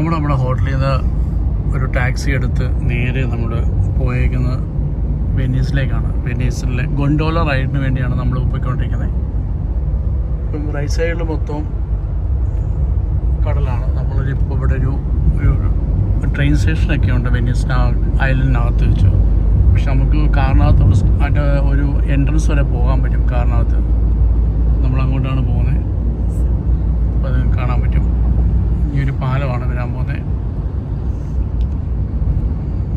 നമ്മുടെ ഹോട്ടലിൽ നിന്ന് ഒരു ടാക്സി എടുത്ത് നേരെ നമ്മൾ പോയേക്കുന്നത് വെനീസിലേക്കാണ്. വെനീസിലെ ഗൊണ്ടോല റൈഡിന് വേണ്ടിയാണ് നമ്മൾ പോയിക്കൊണ്ടിരിക്കുന്നത്. ഇപ്പം റൈറ്റ് സൈഡിൽ മൊത്തം കടലാണ്. നമ്മളിപ്പോൾ ഇവിടെ ഒരു ട്രെയിൻ സ്റ്റേഷനൊക്കെ ഉണ്ട് വെനീസ് ഐലൻഡിനകത്ത് വെച്ച്. പക്ഷെ നമുക്ക് കാറിനകത്ത് ഒരു എൻട്രൻസ് വരെ പോകാൻ പറ്റും. കാറിനകത്ത് നമ്മളങ്ങോട്ടാണ് പോകുന്നത്. അപ്പോൾ അത് കാണാൻ പറ്റും. ഈ ഒരു പാലമാണ് വരാൻ പോകുന്നത്,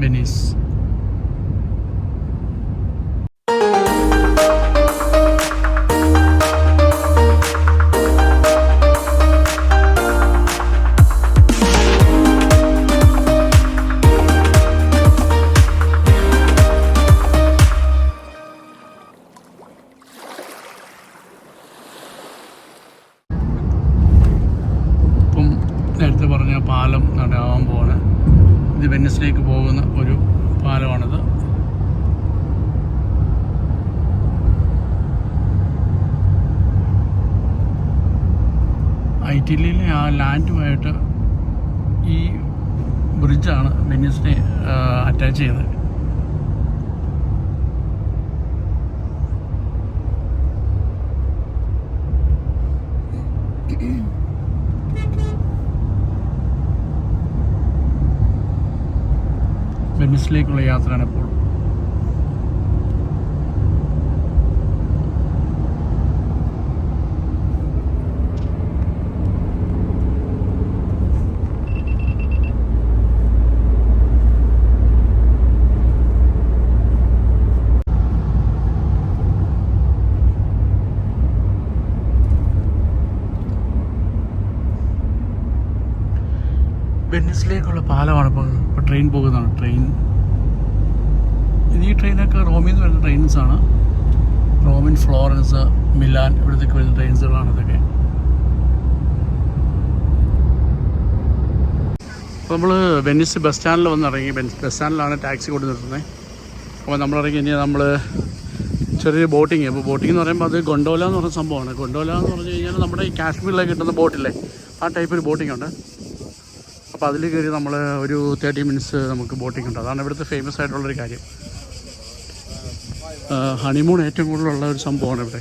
വെനീസ്. നേരത്തെ പറഞ്ഞ പാലം നടക്കാൻ പോവാണ്. ഇത് വെനീസിലേക്ക് പോകുന്ന ഒരു പാലമാണിത്. ഇറ്റലിയിലെ ആ ലാൻഡുമായിട്ട് ഈ ബ്രിഡ്ജാണ് വെനീസിനെ അറ്റാച്ച് ചെയ്യുന്നത്. വെനീസിലേക്കുള്ള യാത്രയാണ് ഇപ്പോൾ. വെനീസിലേക്കുള്ള പാലമാണ് ഇപ്പോൾ ട്രെയിൻ പോകുന്നതാണ്. ഈ ട്രെയിനൊക്കെ റോമിൽ നിന്ന് വരുന്ന ട്രെയിൻസാണ്. റോമിൻ, ഫ്ലോറൻസ്, മിലാൻ ഇവിടത്തേക്ക് വരുന്ന ട്രെയിൻസുകളാണ് ഇതൊക്കെ. അപ്പോൾ നമ്മൾ വെനീസ് ബസ് സ്റ്റാൻഡിൽ വന്നിറങ്ങി. ബസ് സ്റ്റാൻഡിലാണ് ടാക്സി കൊണ്ട് നിർത്തുന്നത്. അപ്പോൾ നമ്മളിറങ്ങി ഇനി നമ്മൾ ചെറിയൊരു ബോട്ടിങ്. അപ്പോൾ ബോട്ടിംഗ് എന്ന് പറയുമ്പോൾ അത് ഗൊണ്ടോല എന്ന് പറയുന്ന സംഭവമാണ്. ഗൊണ്ടോല എന്ന് പറഞ്ഞു കഴിഞ്ഞാൽ നമ്മുടെ ഈ കാശ്മീരിലേക്ക് കിട്ടുന്ന ബോട്ടില്ലേ, ആ ടൈപ്പ് ഒരു ബോട്ടിംഗ് ഉണ്ട്. അപ്പോൾ അതിൽ കയറി നമ്മൾ ഒരു 30 മിനിറ്റ്സ് നമുക്ക് ബോട്ടിംഗ് ഉണ്ട്. അതാണ് ഇവിടുത്തെ ഫേമസ് ആയിട്ടുള്ളൊരു കാര്യം. ഹണിമൂൺ ഏറ്റവും കൂടുതലുള്ള ഒരു സംഭവമാണ് ഇവിടെ.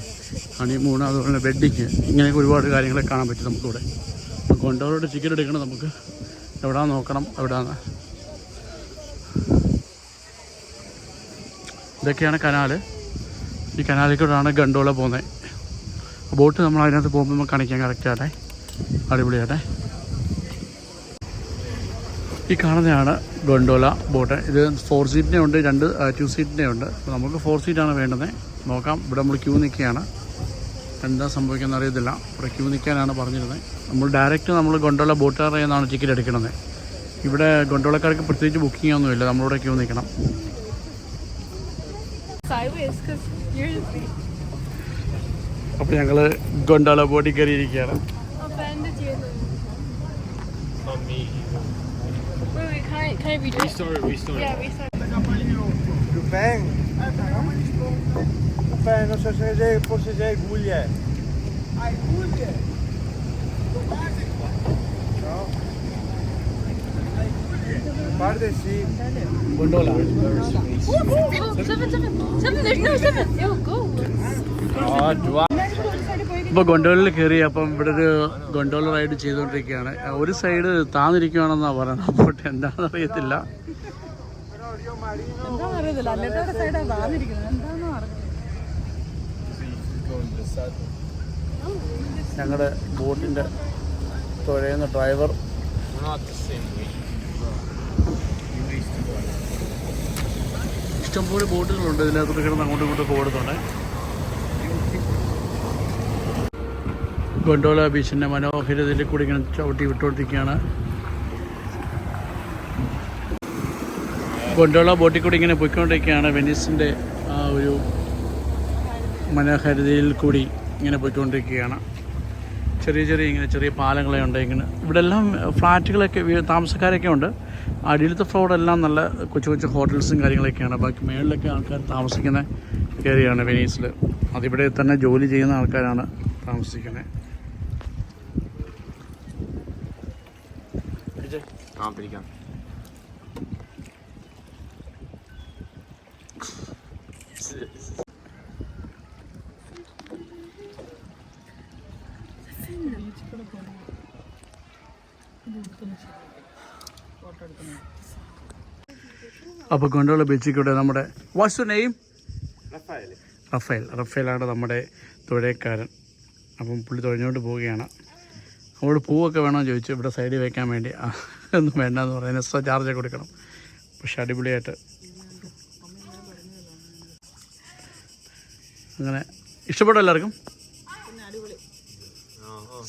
ഹണിമൂൺ, അതുപോലെ വെഡ്ഡിങ്, ഇങ്ങനെയൊക്കെ ഒരുപാട് കാര്യങ്ങളൊക്കെ കാണാൻ പറ്റും നമുക്കിവിടെ. അപ്പോൾ ഗൊണ്ടോലയുടെ ടിക്കറ്റ് എടുക്കണം നമുക്ക്. എവിടെയാണെന്ന് നോക്കണം, എവിടെയാണ്. ഇതൊക്കെയാണ് കനാല്. ഈ കനാലിലേക്കൂടെയാണ് ഗണ്ടോല പോകുന്നത്. ബോട്ട് നമ്മൾ അതിനകത്ത് പോകുമ്പോൾ നമുക്ക് കാണിക്കാൻ കറക്റ്റാട്ടെ, അടിപൊളിയാട്ടെ. ഈ കാണുന്നതാണ് ഗൊണ്ടോല ബോട്ട്. ഇത് 4 സീറ്റിനെ ഉണ്ട്, 2 സീറ്റിനെ ഉണ്ട്. നമുക്ക് 4 സീറ്റാണ് വേണ്ടത്. നോക്കാം. ഇവിടെ നമ്മൾ ക്യൂ നിൽക്കുകയാണ്. എന്താ സംഭവിക്കുന്നത് അറിയത്തില്ല. ഇവിടെ ക്യൂ നിൽക്കാനാണ് പറഞ്ഞിരുന്നത്. നമ്മൾ ഡയറക്റ്റ് ഗൊണ്ടോല ബോട്ടുകാരുടെ നിന്നാണ് ടിക്കറ്റ് എടുക്കുന്നത്. ഇവിടെ ഗൊണ്ടോളക്കാർക്ക് പ്രത്യേകിച്ച് ബുക്കിംഗ് ഒന്നുമില്ല. നമ്മളിവിടെ ക്യൂ നിൽക്കണം. അപ്പോൾ ഞങ്ങൾ gondola bottle കയറിയിരിക്കുകയാണ്. Can I redo it? Restore. Yeah, restart. Lupin? Lupin, non so se fosse già Guglie. Ah, Guglie? No? Guarda, sì. Gondola. Seven, there's no 7. Yo, go. ഇപ്പോൾ ഗൊണ്ടോലയിൽ കയറി. അപ്പം ഇവിടെ ഒരു ഗൊണ്ടോല റൈഡ് ചെയ്തുകൊണ്ടിരിക്കുകയാണ്. ഒരു സൈഡ് താന്നിരിക്കുകയാണെന്നാണ് പറയുന്നത്. അപ്പോൾ എന്താണെന്ന് അറിയത്തില്ല. ഞങ്ങളുടെ ബോട്ടിൻ്റെ തുഴയുന്ന ഡ്രൈവർ. ഇഷ്ടംപോലെ ബോട്ടുകളുണ്ട് ഇതിനകത്ത് കിടന്ന് അങ്ങോട്ടും ഇങ്ങോട്ടും പോകുന്നുണ്ട്. ഗൊണ്ടോല ബീച്ചിൻ്റെ മനോഹരതയിൽ കൂടി ഇങ്ങനെ ചവിട്ടി വിട്ടുകൊടുത്തിരിക്കുകയാണ്. ഗൊണ്ടോല ബോട്ടിൽ കൂടി ഇങ്ങനെ പോയിക്കൊണ്ടിരിക്കുകയാണ്. വെനീസിൻ്റെ ആ ഒരു മനോഹരതയിൽ കൂടി ഇങ്ങനെ പോയിക്കൊണ്ടിരിക്കുകയാണ്. ചെറിയ പാലങ്ങളെ ഉണ്ട്. ഇങ്ങനെ ഇവിടെ എല്ലാം ഫ്ലാറ്റുകളൊക്കെ, താമസക്കാരൊക്കെ ഉണ്ട്. അടിയിലത്തെ ഫ്ലോറെല്ലാം നല്ല കൊച്ചു ഹോട്ടൽസും കാര്യങ്ങളൊക്കെയാണ്. ബാക്കി മേളിലൊക്കെ ആൾക്കാർ താമസിക്കുന്ന ഏരിയയാണ് വെനീസിൽ. അതിവിടെ തന്നെ ജോലി ചെയ്യുന്ന ആൾക്കാരാണ് താമസിക്കുന്നത്. പിടിച്ചേ. ആ പിടിക്കാം. അപ്പോൾ ഗൊണ്ടോള ബീച്ചിൽ കൂടെ നമ്മുടെ വാട്സ് യുവർ നെയിം? റഫേൽ. റഫേലാണ് നമ്മുടെ തുഴയക്കാരൻ. അപ്പം പുള്ളി തുഴഞ്ഞുകൊണ്ട് പോവുകയാണ്. അവിടെ പൂവൊക്കെ വേണമെന്ന് ചോദിച്ചു, ഇവിടെ സൈഡിൽ വെക്കാൻ വേണ്ടി. ഒന്നും വേണ്ടെന്ന് പറയാൻ എക്സ്ട്രാ ചാർജ് കൊടുക്കണം. പക്ഷെ അടിപൊളിയായിട്ട് അങ്ങനെ ഇഷ്ടപ്പെട്ടോ എല്ലാവർക്കും?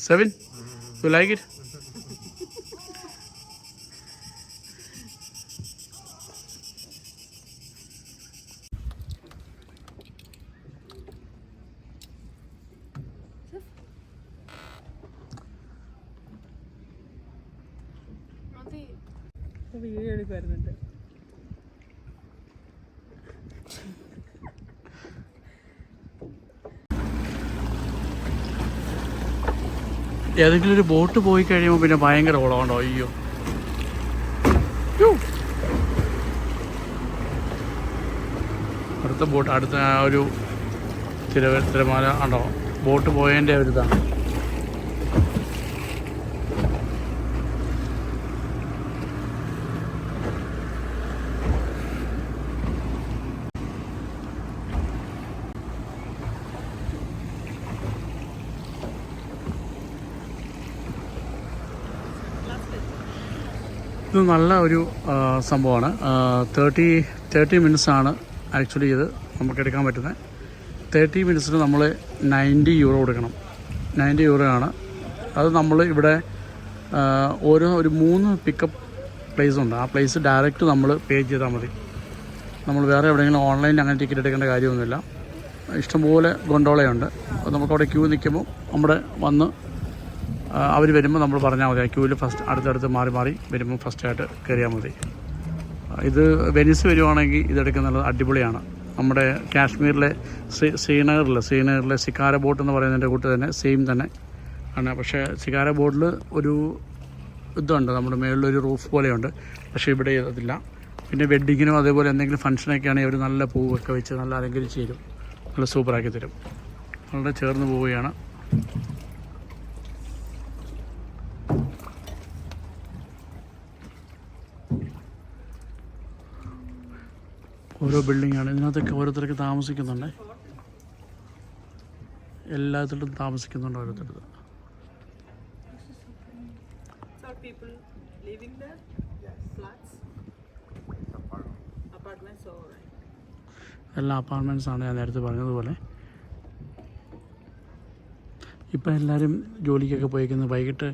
7 യു ലൈക്ക് ഇറ്റ്? വീഡിയോ എടുക്കുമായിരുന്നുണ്ട്. ഏതെങ്കിലും ഒരു ബോട്ട് പോയി കഴിയുമ്പോൾ പിന്നെ ഭയങ്കര ഓളമുണ്ടോ? അയ്യോ, അടുത്ത ബോട്ട് അടുത്ത ആ ഒരു തിരമാല ഉണ്ടോ? ബോട്ട് പോയതിൻ്റെ ഒരു ഇതാണ്. ഇത് നല്ല ഒരു സംഭവമാണ്. 30 മിനിറ്റ്സാണ് ആക്ച്വലി ഇത് നമുക്ക് എടുക്കാൻ പറ്റുന്നത്. 30 മിനിറ്റ്സിന് നമ്മൾ 90 യൂറോ കൊടുക്കണം. 90 യൂറോ ആണ്. അത് നമ്മൾ ഇവിടെ ഒരു 3 പിക്കപ്പ് പ്ലേസ് ഉണ്ട്. ആ പ്ലേസ് ഡയറക്റ്റ് നമ്മൾ പേ ചെയ്താൽ മതി. നമ്മൾ വേറെ എവിടെയെങ്കിലും ഓൺലൈനിൽ അങ്ങനെ ടിക്കറ്റ് എടുക്കേണ്ട കാര്യമൊന്നുമില്ല. ഇഷ്ടംപോലെ ഗൊണ്ടോളയുണ്ട്. അപ്പോൾ നമുക്കവിടെ ക്യൂ നിൽക്കുമ്പോൾ നമ്മുടെ വന്ന് അവർ വരുമ്പോൾ നമ്മൾ പറഞ്ഞാൽ മതി. ആ ക്യൂവിൽ ഫസ്റ്റ് അടുത്തടുത്ത് മാറി മാറി വരുമ്പോൾ ഫസ്റ്റായിട്ട് കയറിയാൽ മതി. ഇത് വെനീസ് വരുവാണെങ്കിൽ ഇതെടുക്കുന്നത് അടിപൊളിയാണ്. നമ്മുടെ കാശ്മീരിലെ ശ്രീനഗറിലെ സിക്കാര ബോട്ട് എന്ന് പറയുന്നതിൻ്റെ കൂട്ട് തന്നെ സെയിം തന്നെ ആണ്. പക്ഷേ സിക്കാര ബോട്ടിൽ ഒരു ഇതുണ്ട്, നമ്മുടെ മേളിലൊരു റൂഫ് പോലെയുണ്ട്. പക്ഷേ ഇവിടെ അതില്ല. പിന്നെ വെഡ്ഡിങ്ങിനും അതേപോലെ എന്തെങ്കിലും ഫംഗ്ഷനൊക്കെ ആണെങ്കിൽ അവർ നല്ല പൂവൊക്കെ വെച്ച് നല്ല അലങ്കരിച്ച് തരും, നല്ല സൂപ്പറാക്കി തരും. വളരെ ചേർന്ന് പോവുകയാണ്. ഓരോ ബിൽഡിങ്ങാണ്. ഇതിനകത്തൊക്കെ ഓരോരുത്തർക്ക് താമസിക്കുന്നുണ്ട്. എല്ലാത്തിലും താമസിക്കുന്നുണ്ട് ഓരോരുത്തർക്ക്. എല്ലാ അപ്പാർട്ട്മെൻറ്റ്സാണ് ഞാൻ നേരത്തെ പറഞ്ഞതുപോലെ. ഇപ്പം എല്ലാവരും ജോലിക്കൊക്കെ പോയിരിക്കുന്നത്. വൈകിട്ട്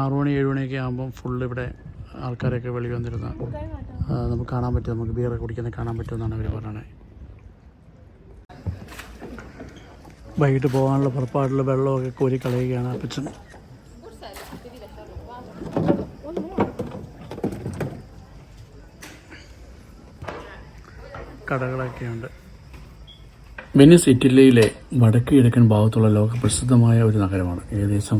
6 മണി 7 മണിയൊക്കെ ആകുമ്പം ഫുള്ള് ഇവിടെ ആൾക്കാരൊക്കെ വെളി വന്നിരുന്ന നമുക്ക് കാണാൻ പറ്റും. നമുക്ക് ബിയറൊക്കെ കുടിക്കുന്നത് കാണാൻ പറ്റുമെന്നാണ് അവർ പറയുന്നത്. വൈകിട്ട് പോകാനുള്ള പുറപ്പാടിൽ വെള്ളമൊക്കെ കോരി കളയുകയാണ് അപ്പച്ചൻ. കടകളൊക്കെയുണ്ട്. വെനീസ് ഇറ്റലിയിലെ വടക്ക് കിഴക്കൻ ഭാഗത്തുള്ള ലോക പ്രസിദ്ധമായ ഒരു നഗരമാണ്. ഏകദേശം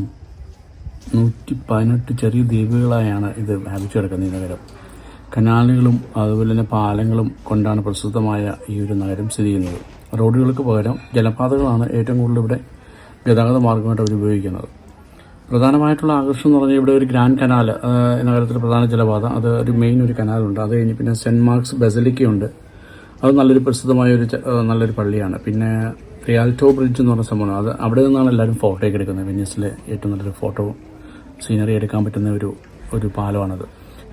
118 ചെറിയ ദ്വീപുകളായാണ് ഇത് വ്യാപിച്ചു കിടക്കുന്ന ഈ നഗരം. കനാലുകളും അതുപോലെ തന്നെ പാലങ്ങളും കൊണ്ടാണ് പ്രസിദ്ധമായ ഈ ഒരു നഗരം സ്ഥിതി ചെയ്യുന്നത്. റോഡുകൾക്ക് പകരം ജലപാതകളാണ് ഏറ്റവും കൂടുതൽ ഇവിടെ ഗതാഗത മാർഗമായിട്ട് അവർ ഉപയോഗിക്കുന്നത്. പ്രധാനമായിട്ടുള്ള ആകർഷണം എന്ന് പറഞ്ഞാൽ ഇവിടെ ഒരു ഗ്രാൻഡ് കനാൽ, നഗരത്തിലെ പ്രധാന ജലപാത, അത് ഒരു മെയിൻ ഒരു കനാലുണ്ട്. അത് കഴിഞ്ഞ് പിന്നെ സെൻറ്റ് മാർക്സ് ബസലിക്കയുണ്ട്. അത് നല്ലൊരു പ്രസിദ്ധമായ നല്ലൊരു പള്ളിയാണ്. പിന്നെ റിയാൽറ്റോ ബ്രിഡ്ജ് എന്ന് പറഞ്ഞ സംഭവമാണ്. അത് അവിടെ നിന്നാണ് എല്ലാവരും ഫോട്ടോയൊക്കെ എടുക്കുന്നത്. വെനീസിലെ ഏറ്റവും നല്ലൊരു ഫോട്ടോ സീനറി എടുക്കാൻ പറ്റുന്ന ഒരു പാലമാണത്.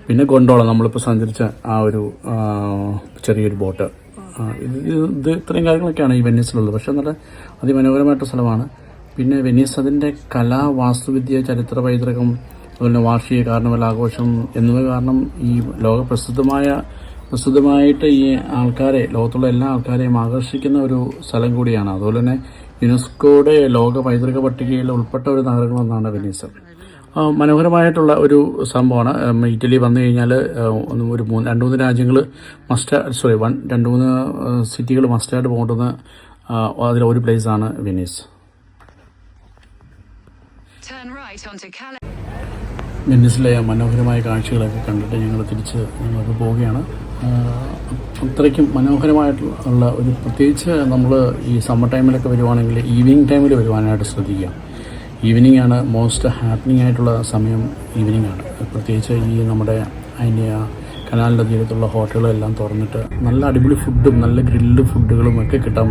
പിന്നെ ഗൊണ്ടോള, നമ്മളിപ്പോൾ സഞ്ചരിച്ച ആ ഒരു ചെറിയൊരു ബോട്ട്. ഇത് ഇത്രയും കാര്യങ്ങളൊക്കെയാണ് ഈ വെനീസിലുള്ളത്. പക്ഷേ നല്ല അതിമനോഹരമായിട്ട സ്ഥലമാണ്. പിന്നെ വെനീസ് അതിൻ്റെ കല, വാസ്തുവിദ്യ, ചരിത്ര പൈതൃകം, അതുപോലെ വാർഷിക കാർണിവൽ ആഘോഷം എന്നിവ കാരണം ഈ പ്രസിദ്ധമായിട്ട് ഈ ആൾക്കാരെ, ലോകത്തുള്ള എല്ലാ ആൾക്കാരെയും ആകർഷിക്കുന്ന ഒരു സ്ഥലം കൂടിയാണ്. അതുപോലെ തന്നെ യുനെസ്കോയുടെ ലോക പൈതൃക പട്ടികയിൽ ഉൾപ്പെട്ട ഒരു നഗരങ്ങളൊന്നാണ് വെനീസ്. മനോഹരമായിട്ടുള്ള ഒരു സംഭവമാണ്. ഇറ്റലി വന്നു കഴിഞ്ഞാൽ ഒരു 2-3 രാജ്യങ്ങൾ 2-3 സിറ്റികൾ മസ്റ്റായിട്ട് പോകേണ്ടുന്ന അതിലൊരു പ്ലേസാണ് വെനീസ്. വെനീസിലെ മനോഹരമായ കാഴ്ചകളൊക്കെ കണ്ടിട്ട് ഞങ്ങൾ തിരിച്ച് ഞങ്ങൾക്ക് പോവുകയാണ്. അത്രയ്ക്കും മനോഹരമായിട്ടുള്ള ഒരു, പ്രത്യേകിച്ച് നമ്മൾ ഈ സമ്മർ ടൈമിലൊക്കെ വരുവാണെങ്കിൽ ഈവനിങ് ടൈമിൽ വരുവാനായിട്ട് ശ്രദ്ധിക്കുക. ഈവനിങ് ആണ് മോസ്റ്റ് ഹാപ്പനിങ് ആയിട്ടുള്ള സമയം. ഈവനിങ് ആണ്, പ്രത്യേകിച്ച് ഈ നമ്മുടെ അതിൻ്റെ കനാലിൻ്റെ തീരത്തുള്ള ഹോട്ടലുകളെല്ലാം തുറന്നിട്ട് നല്ല അടിപൊളി ഫുഡും നല്ല ഗ്രിൽഡ് ഫുഡുകളും ഒക്കെ കിട്ടാൻ